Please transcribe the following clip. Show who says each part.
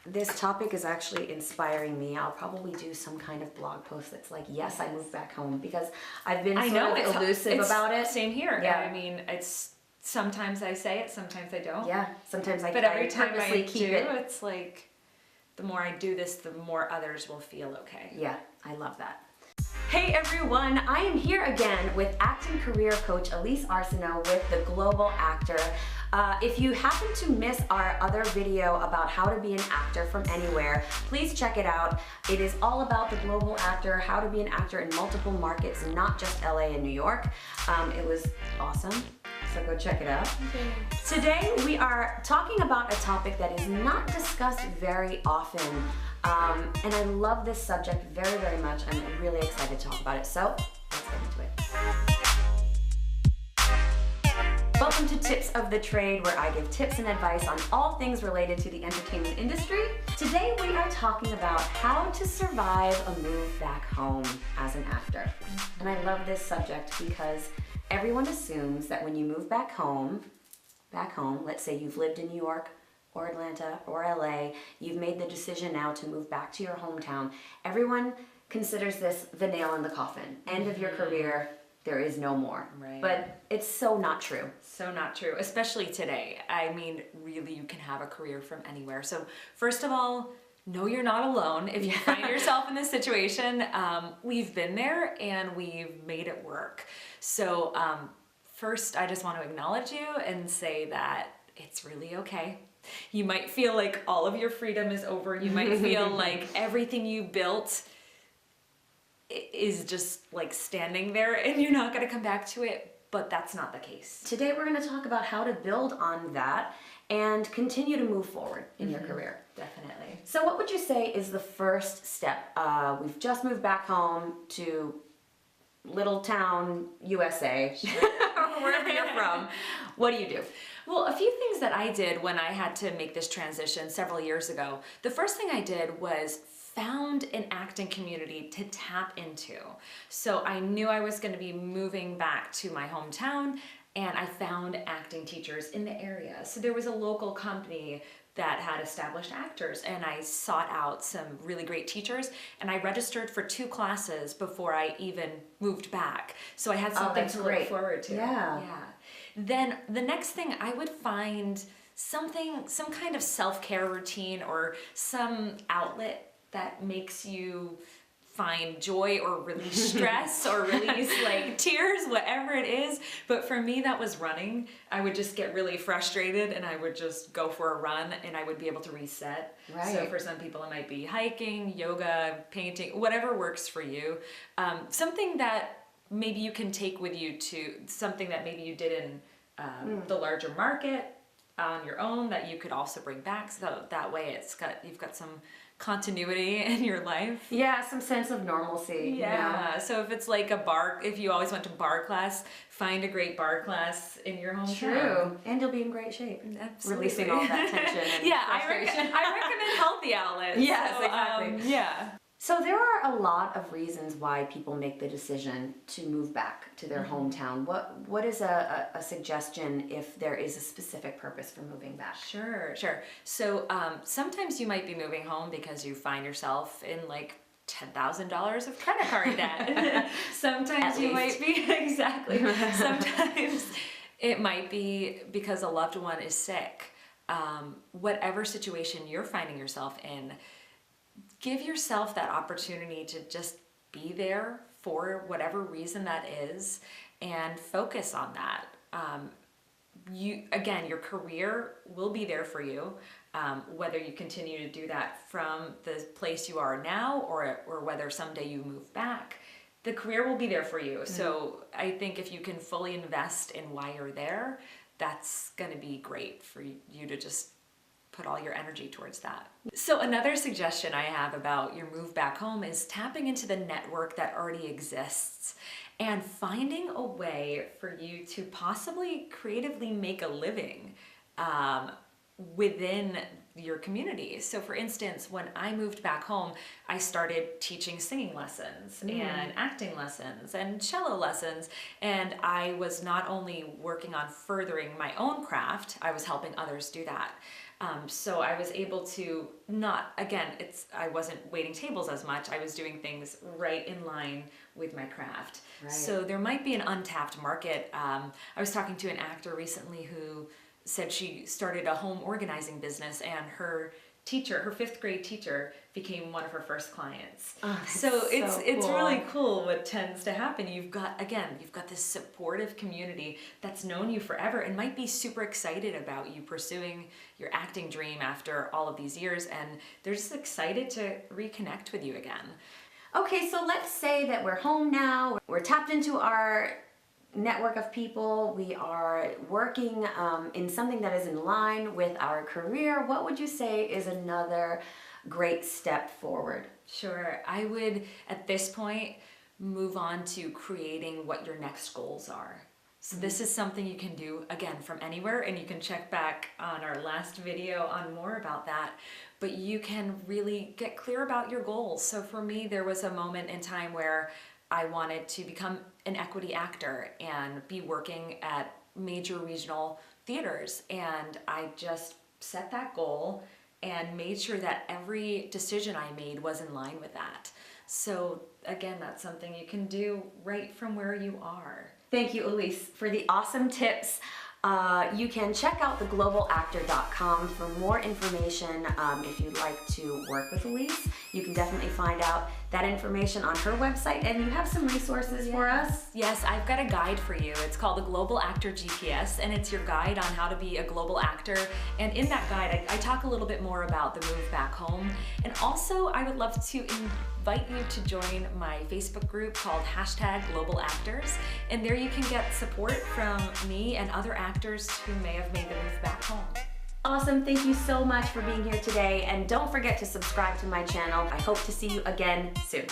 Speaker 1: this topic is actually inspiring me. I'll probably do some kind of blog post that's like, yes, I moved back home, because I've been sort of elusive about it.
Speaker 2: Same here.
Speaker 1: Yeah.
Speaker 2: I mean, it's sometimes I say it, sometimes I don't.
Speaker 1: Yeah, sometimes
Speaker 2: But every time
Speaker 1: purposely
Speaker 2: I
Speaker 1: keep
Speaker 2: do,
Speaker 1: it.
Speaker 2: it's like, the more I do this, the more others will feel okay.
Speaker 1: Yeah, I love that. Hey everyone, I am here again with acting career coach Elise Arsenault with The Global Actor. If you happen to miss our other video about how to be an actor from anywhere, please check it out. It is all about the global actor, how to be an actor in multiple markets, not just LA and New York. It was awesome, so go check it out.
Speaker 2: Okay.
Speaker 1: Today we are talking about a topic that is not discussed very often, and I love this subject very, very much. I'm really excited to talk about it, so let's get into it. Welcome to Tips of the Trade, where I give tips and advice on all things related to the entertainment industry. Today we are talking about how to survive a move back home as an actor. And I love this subject because everyone assumes that when you move back home, let's say you've lived in New York or Atlanta or LA, you've made the decision now to move back to your hometown. Everyone considers this the nail in the coffin. End of your career, there is no more.
Speaker 2: Right.
Speaker 1: But it's so not true.
Speaker 2: So not true, especially today. I mean, really, you can have a career from anywhere. So first of all, no, you're not alone. If you find yourself in this situation, we've been there and we've made it work. So first, I just want to acknowledge you and say that it's really okay. You might feel like all of your freedom is over. You might feel like everything you built is just like standing there and you're not going to come back to it, but that's not the case.
Speaker 1: Today we're going to talk about how to build on that and continue to move forward in your career.
Speaker 2: Definitely.
Speaker 1: So what would you say is the first step? We've just moved back home to little town USA, wherever you're from. What do you do?
Speaker 2: Well, a few things that I did when I had to make this transition several years ago. The first thing I did was found an acting community to tap into. So I knew I was going to be moving back to my hometown, and I found acting teachers in the area. So there was a local company that had established actors, and I sought out some really great teachers, and I registered for 2 classes before I even moved back. So I had something to look forward to.
Speaker 1: Yeah.
Speaker 2: Then the next thing, I would find some kind of self-care routine or some outlet that makes you find joy or release stress or release like tears, whatever it is. But for me, that was running. I would just get really frustrated and I would just go for a run and I would be able to reset.
Speaker 1: Right.
Speaker 2: So for some people, it might be hiking, yoga, painting, whatever works for you. Something that maybe you can take with you to something that maybe you did in the larger market on your own that you could also bring back. So that way you've got some continuity in your life.
Speaker 1: Yeah, some sense of normalcy.
Speaker 2: Yeah.
Speaker 1: You know?
Speaker 2: So if it's like a bar, if you always went to bar class, find a great bar class in your hometown.
Speaker 1: True. And you'll be in great shape.
Speaker 2: Absolutely.
Speaker 1: Releasing all that tension and frustration.
Speaker 2: I recommend healthy outlets.
Speaker 1: Yes,
Speaker 2: so,
Speaker 1: exactly.
Speaker 2: Yeah.
Speaker 1: So there are a lot of reasons why people make the decision to move back to their hometown. What is a suggestion if there is a specific purpose for moving back?
Speaker 2: Sure. So sometimes you might be moving home because you find yourself in like $10,000 of credit card debt. Sometimes you might be, exactly. Sometimes it might be because a loved one is sick. Whatever situation you're finding yourself in, give yourself that opportunity to just be there for whatever reason that is and focus on that. Your career will be there for you, whether you continue to do that from the place you are now or whether someday you move back. The career will be there for you. So I think if you can fully invest in why you're there, that's going to be great for you to just put all your energy towards that. So another suggestion I have about your move back home is tapping into the network that already exists and finding a way for you to possibly creatively make a living within your community. So for instance, when I moved back home, I started teaching singing lessons and acting lessons and cello lessons. And I was not only working on furthering my own craft, I was helping others do that. So I was able to I wasn't waiting tables as much. I was doing things right in line with my craft.
Speaker 1: Right.
Speaker 2: So there might be an untapped market. I was talking to an actor recently who said she started a home organizing business, and her teacher, her 5th grade teacher, became one of her first clients.
Speaker 1: Oh,
Speaker 2: so it's
Speaker 1: cool.
Speaker 2: really cool what tends to happen. You've got this supportive community that's known you forever and might be super excited about you pursuing your acting dream after all of these years, and they're just excited to reconnect with you again.
Speaker 1: Okay, so let's say that we're home now, we're tapped into our network of people, we are working in something that is in line with our career. What would you say is another great step forward?
Speaker 2: Sure, I would at this point move on to creating what your next goals are. So this is something you can do, again, from anywhere, and you can check back on our last video on more about that, but you can really get clear about your goals. So for me, there was a moment in time where I wanted to become an equity actor and be working at major regional theaters, and I just set that goal and made sure that every decision I made was in line with that. So again, that's something you can do right from where you are.
Speaker 1: Thank you, Elise, for the awesome tips. You can check out theglobalactor.com for more information if you'd like to work with Elise. You can definitely find out that information on her website, and you have some resources for us.
Speaker 2: Yes, I've got a guide for you. It's called the Global Actor GPS, and it's your guide on how to be a global actor. And in that guide, I talk a little bit more about the move back home. And also, I would love to invite you to join my Facebook group called #GlobalActors. And there you can get support from me and other actors who may have made the move back home.
Speaker 1: Awesome, thank you so much for being here today, and don't forget to subscribe to my channel. I hope to see you again soon.